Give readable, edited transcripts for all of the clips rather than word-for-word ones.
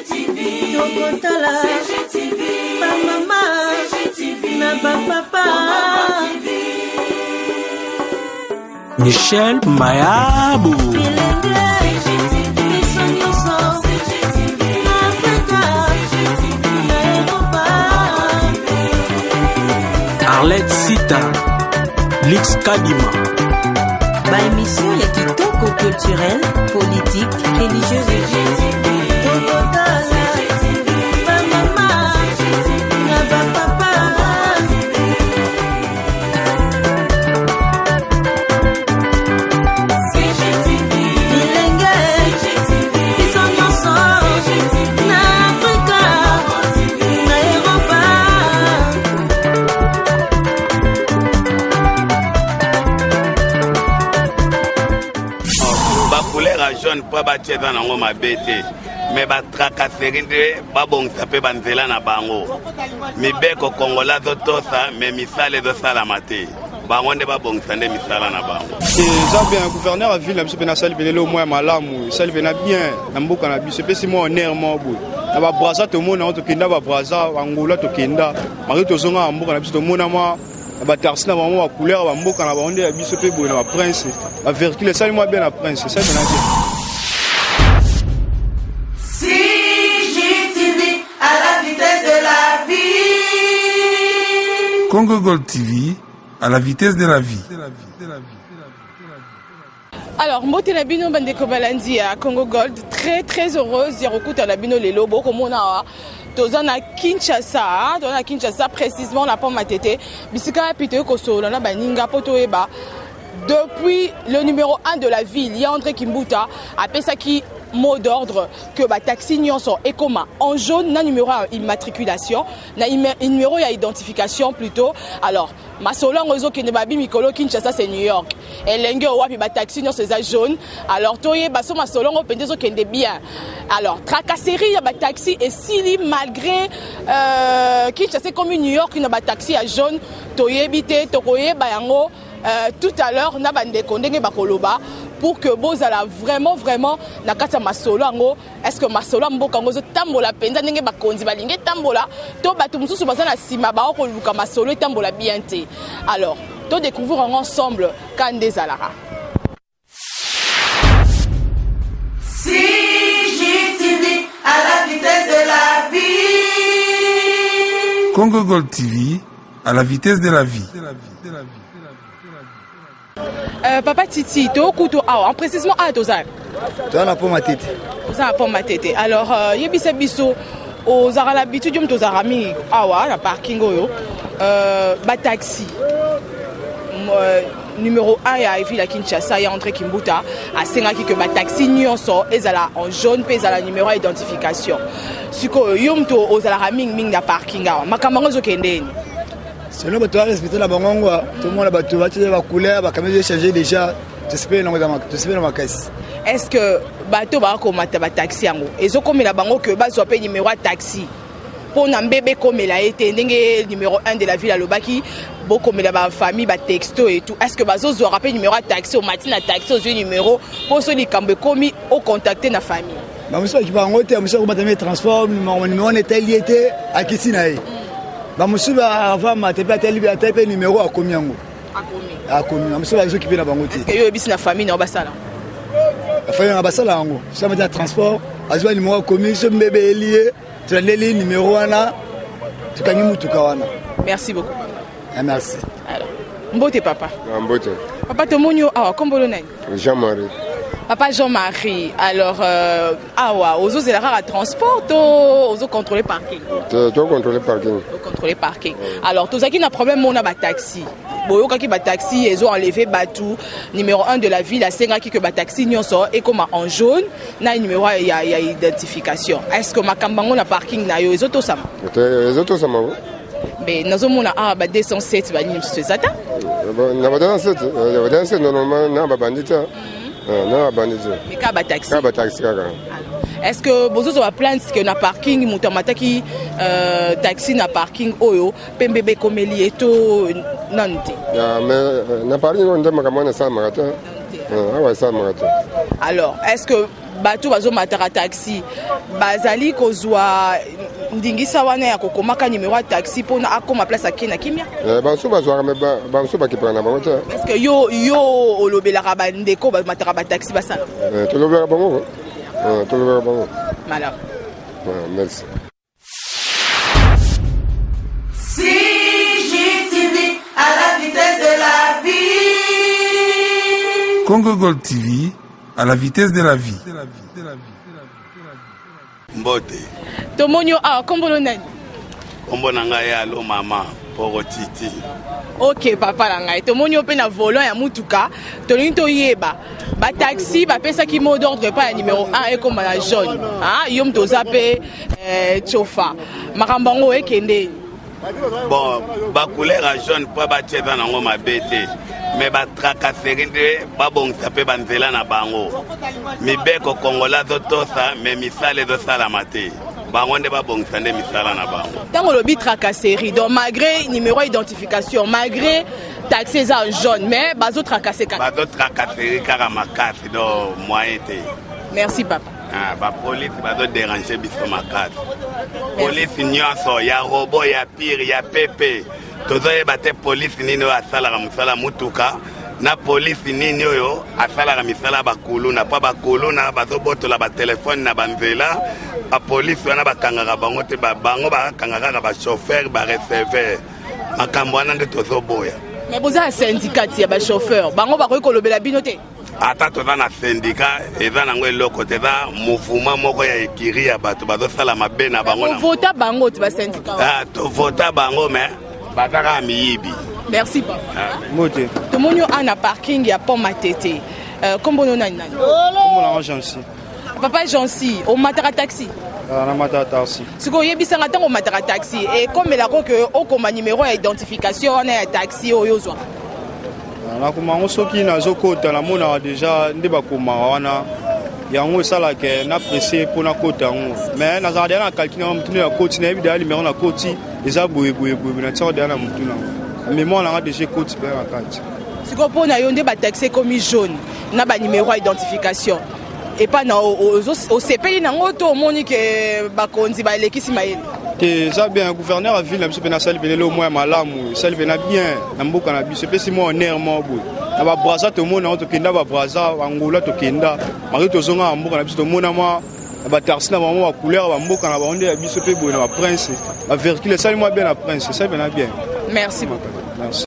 CGTV, Tokotala, CGTV, Mama, CGTV, Papa, Michel Mayabou, Arlette Sita, Lix Kadima. Ba émission ya kitoko culturel, politique, religieuse et jaune pas bâtir dans la ma bête mais ba tracasserie de ba bon ça peut banzela na bango mi beko kongola zoto ça mais misale zo sala maté ba ngonde ba bon sande misala na bango et ça bien gouverneur a vu la monsieur Benasal Benelo au moins malamu ça vient bien na mboka na biso pe si mo honneur mo bout na ba braza to mona to kinda ba braza angola to kinda mari to zonga mboka na biso to mona ma ba tarsina ba mo couleur ba mboka na ba onde ya biso pe bouna ba prince ba verticule ça moi bien la prince ça bien bien. Congo Gold TV, à la vitesse de la vie. Alors, Mbote Nabino Bandeko Balandi à Congo Gold, très heureuse. Yerokuta Nabino les lobos comme on a. Tozana Kinshasa, précisément la pomme à tété. Bisika Pite Koso, Lana Baninga Potoeba. Depuis le numéro 1 de la ville, il y a André Kimbuta, à Pesaki. Mot d'ordre que ba taxi nyonso et comment en jaune na numéro immatriculation na numéro ya identification plutôt. Alors ma solo ngozo ki ne babi mikolo Kinshasa c'est New York et lenge wapi ba taxi nyonso za jaune. Alors toye baso ma solo ngo pendezo kende bien. Alors tracasserie ya ba taxi et sili malgré Kinshasa comme New York na ba taxi ya jaune toye bité tokoye ba yango tout à l'heure na bande kondenge bakoloba pour que bozala vraiment na kata masolo ngo est-ce que masolo mboka ngozo tambola penza ndenge bakonzi balinge tambola to batu mususu bazana sima ba ko luka masolo tambola bien te. Alors to découvrir ensemble Kande Zalara. CGTV à la vitesse de la vie. Congo Gold TV, à la vitesse de la vie. Papa Titi, to kuto en précisément à Tozan. Tozan pour ma tête. Tozan pour ma tête. Alors yebisa biso aux ara l'habitude de tozarami awa la parking oyo ba taxi. Numéro 1 ya ville à Kinshasa ya André Kimbuta a sengaki que ba taxi nyonso ezala en jaune pe ezala numéro identification. Siko yomto ozala raming na parking awa makambo zo kendeni. C'est nous qui respecter la bango, tout le monde a battu la couleur, la caméra changé déjà, tu sais dans ma caisse. Est-ce que bateau ba ko mata ba taxi yango ezo comme la bango que ba zo pe numéro taxi pour na bébé comme la été ndenge numéro 1 de la ville à Lobaki beaucoup mais la famille ba texto et tout est-ce que bazo zo rappel numéro taxi au matin na taxi au numéro pour ceux qui kambe komi au contacter na famille ba monsieur qui ba ngote monsieur ko batame transport numéro était lié à Kisinae. Ba musuba avant ma tepe atelpe numéro a combien yango a combien musuba zo kipe na bango te est-ce que yo bisi na famille na basala la famille na basala yango ça m'a transport azwa numéro combien ce bébé lié tu as les numéro wana tu kanyi mutuka wana. Merci beaucoup. Merci. Alors Mbote papa. Mbote papa to monyo awa kombolo nani Jean-Marie. Papa Jean-Marie, alors, aux autres, c'est la rare transport, aux autres contrôler parking. Contrôler parking. Contrôler parking. Alors, tous ceux qui ont un problème, on a un taxi. Bon, quand il y a un taxi, ils ont enlevé Batou, numéro 1 de la ville, à 5 qui a taxi, et comme en jaune, na numéro il y a identification. Est-ce que ma cambango na parking na yo, les autres ça? Les autres ça m'a. Mais nous avons un 207, c'est ça? Nous avons 207, normalement, nous avons bandit. Non, mais kaba taxi. Kaba taxi kaka. Est-ce que vous avez plainte que na parking mutamata ki taxi na parking oyo pembebe komeli eto nante. Ya mais na parking on ndema kama na sa marata. Ah ouais ça marata. Alors, est-ce que bato bazo matara taxi bazali kozwa ndingisa wana ya kokomaka numéro ya taxi pour na akoma place akena kimia? Banso bazwaka me banso bakipaka na bango te. Est-ce que yo olobelaka bandeko ba matara ba taxi basala? Tolobelaka bango. Tolobelaka bango. Malheur. Merci. CJTV à la vitesse de la vie. Congo Gold TV à la vitesse de la vie. Mbote. Tomonyo kombolo nani? Kombo na ngai alo mama poro titi. Ok papa na ngai. Tomonyo pe na volant ya mutuka. Tolingi toyeba. Ba taxi ba pesa ki mot d'ordre pa ya numéro 1 et comme la jaune. Ah yom toza pe chofa. Makambango ekende. Bon, ba couleur à jaune pas ba tcheza nango mabete. Mais ba tracasserie nde ba bongisa pe banzela na bango. Mibeko kongola zotosa mais misale zo sala mate. Bango nde ba bongisa nde misala na bango. Tango lobi tracasserie donc malgré numéro identification, malgré taxi en jaune mais bazo tracasser ka. Bazo tracasserie kaka makasi do moyen te. Merci papa. Ah, ba police bazo déranger biso makasi. Police nyonso ya robot ya pire ya pepe. Tozoyeba te police nini oyo asalaka mosala mutuka na police nini oyo asalaka misala bakuluna pa bakuluna bazobotola batelefone na banzela bapolice wana bakangaka bango te bango bakangaka kaka bachauffeur bareceveur makambo wana nde tozoboya. Mais boza ya syndicat ya bachauffeur bango bakoki kolobela bino te? Ata toza na syndicat eza nango eloko te eza mouvement moko ya ekiri ya bato bazosala mabe na bango. Vota bango te basyndicat? Tovota bango mais bataka miyibi. Merci papa. Mote. Tomonyo ana parking ya pont Matete. Kombo nani nani? Kombo na Jansi. Papa Jansi, au matara taxi. Na matara taxi. Siko yebisanga tango matara taxi et comme la ko que okoma numéro ya identification na ya taxi oyozwa. Na kuma soki nazokota na mona déjà nde bakoma wana. Yango esalaka na pressé mpona kota yango mais nazala deya na calcule na mutuna ya koti nayebi deya numéro na koti eza boyeboye na tiaka deya na mutuna mémoire nanga déjà koti mpe na kati sikoyo mpona yo nde bataxe komi jaune na banuméro ya identification epa na osepeli nango to omoni ke bakonzi balekisi mayele te eza bien gouverneur ya ville na biso mpe nasali penele au moins malamu esali mpe na bien na mboka na biso epesi mwa honneur moko boye na babraza tomona yango tokenda babraza bangola tokenda mari tozonga na mboka na biso tomona mwa na batarsi na bango bacouleur bamboka na bango nde ya biso mpe boye na baprince bavercule esali mwa bien na prince esali mpe na bien. Merci beaucoup. Merci.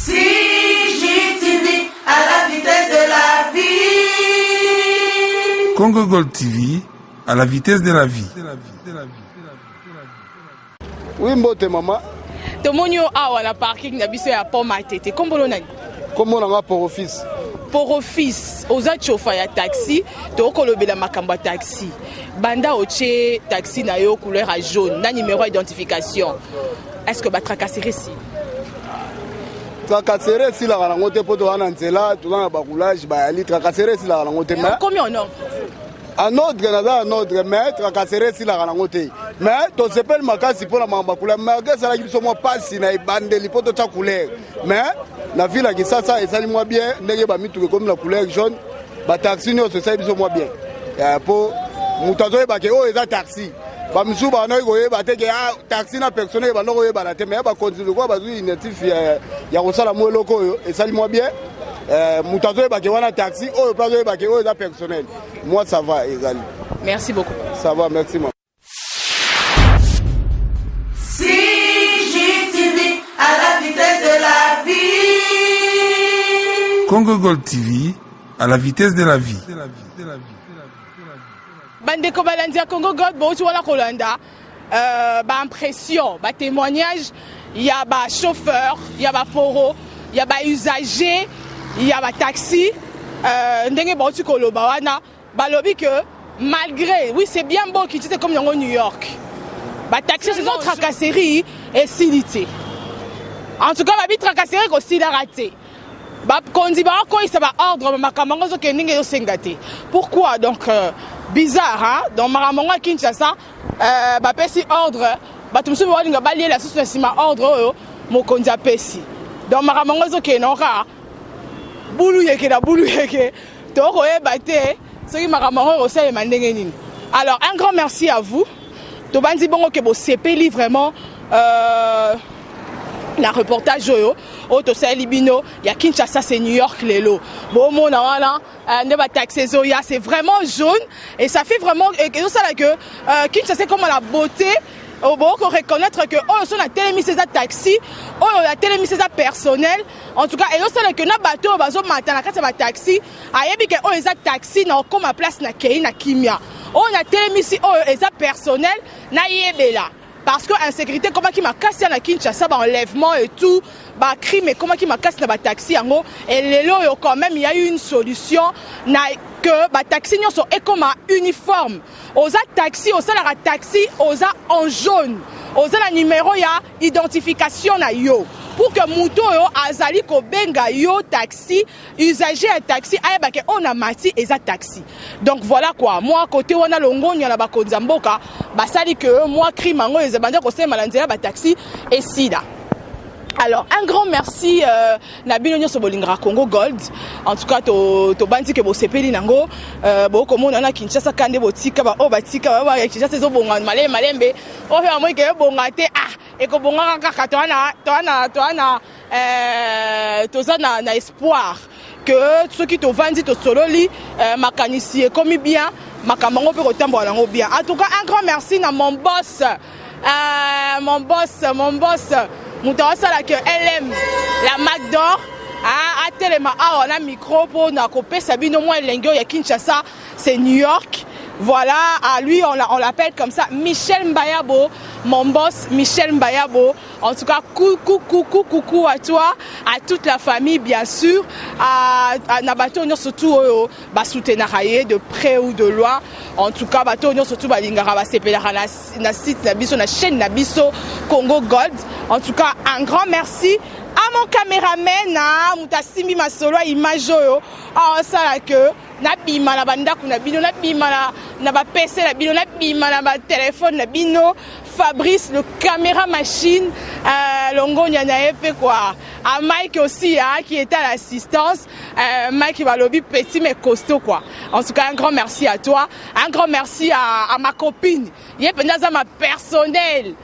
CJTV à la vitesse de la vie. Congo Gold TV à la vitesse de la vie. Oui, mbote maman. Tomonyo awa na parking na biso ya pont Matete. Kombolo nani? Kombo nanga pour office. Pour office, oza chauffeur ya taxi, to kolobela makambo ya taxi. Banda oche taxi na yo couleur à jaune, na numéro d'identification. Est-ce que ba tracasserie si? Tracasserie si la rango te poto wana nzela, to na ba roulage ba ali tracasserie si la rango te. Combien en ordre? En ordre, en ordre, mais tracasserie si la rango te. Mais to sepel makasi pour la mamba couleur, mais que ça la qui sont passe na ibandeli poto ta couleur. Mais la ville qui ça esali moi bien, ndenge ba mitu comme la couleur jaune, ba taxi no se ça biso moi bien. Pour mutazo ba ke o eza taxi. Ba misu ba no ko yeba te ke taxi na personne ba no ko yeba na te mais ba continue ko ba zu identifier ya ko sala mo loko yo esali moi bien. Mutazo ba ke wana taxi o pa zo ba ke o eza personnel. Moi ça va égal. Merci beaucoup. Ça va, merci maman. CJTV à la vitesse de la vie. Congo Gold TV à la vitesse de la vie. Bandeko balandia Congo Gold bo tu wala kolanda ba impression, ba témoignage, il y a ba chauffeur, il y a ba poro, il y a ba usager, il y a ba taxi ndenge ba tu koloba wana ba lobi que malgré oui c'est bien beau qui était comme dans New York. Ba taxi c'est une tracasserie et silité. En tout cas ba bi tracasserie ko sila raté. Ba kondi ba ko isa ba ordre makamango zo keninge yo sengate. Pourquoi donc bizarre hein dans Maramonga Kinshasa ba pesi ordre ba tumsu ba linga ba lié la source sima ordre oyo mokonzi apesi. Dans Maramonga zo kenora bulu yeke na bulu yeke tokoyeba te soki makambo yango ekosalema ndenge nini. Alors un grand merci à vous tobandi bongo ke bosepeli vraiment na reportage oyo tosali bino ya Kinshasa c'est New York lelo bomona wana nde ba taxes oya c'est vraiment jaune et ça fait vraiment et ça là que Kinshasa comme la beauté on peut reconnaître que oh son a télémis ces taxi oh la télémis ces personnel en tout cas et ça là que na bateau bazo matana kati ba taxi ayebi que oh les taxi na comme à place na kei na kimia on a télémis oh les personnel na yebela. Parce que l'insécurité, comment qui m'a cassé à Kinshasa, enlèvement et tout, crime, et comment qui m'a cassé dans le taxi, et les lots, quand même, il y a eu une solution, que les taxis sont comme un uniforme. Aux taxi, aux taxi, aux en jaune. Aux la numéro, il y a identification na yo. Pour que Mouto yo azali ko benga yo taxi, usager un taxi, ayeba ke on a mati et ça taxi. Donc voilà quoi. Moi côté on a longo nya la ba konzamboka, ba sali que moi crime ngo les bandits ko se malanzela ba taxi et sida. Alors un grand merci na bino nyoso bolingra Congo Gold. En tout cas to bandi ke bo sepeli nango bo komona na Kinshasa kande botika ba o batika ba Kinshasa zo bonga malembe o fe amoy ke bonga te et ko bonga kaka toana na espoir que ceux qui te vendent to sololi makanisi comme bien makamango pe ko tambola ngo bien. En tout cas un grand merci na mon boss Moutawa la que elle aime la Mac d'or à Telema on a micro pour na copé Sabino moi Lengo ya Kinshasa c'est New York. Voilà, à lui on l'appelle comme ça Michel Mbayabo, mon boss Michel Mbayabo. En tout cas coucou à toi, à toute la famille bien sûr, à Nabato surtout ba soutenir de près ou de loin. En tout cas bato surtout ba lingara ba sepela na site na biso na chaîne na biso Congo Gold. En tout cas un grand merci à mon caméraman na mutasimi masolo image yo ça là que na bima na banda kuna bino na bima na ba PC na bino na bima na ba téléphone na bino Fabrice le caméra machine longo nyana epe quoi à Mike aussi qui était à l'assistance Mike va lobby petit mais costaud quoi. En tout cas un grand merci à toi, un grand merci à ma copine yependa ma personnel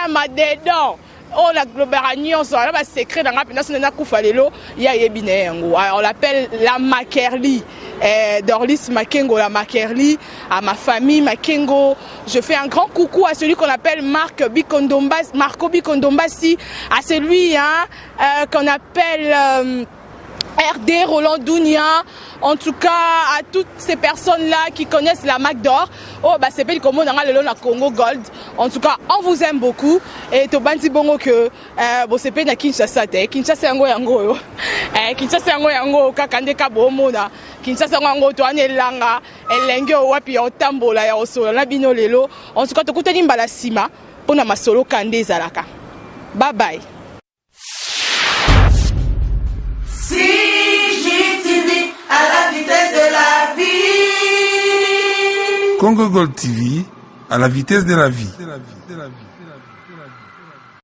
ma dedans on a globéranion sur la secret dans la péninsule de Koufalelo il y a yebine on l'appelle la Makerli Dorlis Makengo la Makerli à ma famille Makengo. Je fais un grand coucou à celui qu'on appelle Marco Bikondombasi, à celui qu'on appelle RD Roland Dounia. En tout cas à toutes ces personnes là qui connaissent la Mac d'or c'est pas comme on a le la Congo Gold. En tout cas on vous aime beaucoup et to bandi bongo que c'est pas na Kinshasa te Kinshasa yango Kinshasa yango kakande ka bomona Kinshasa yango to anelanga elenge wapi otambola ya osola na bino lelo. En tout cas to kutani mbala sima pona masolo kande zalaka. Bye bye. À la vitesse de la vie. Congo Gold TV, à la vitesse de la vie.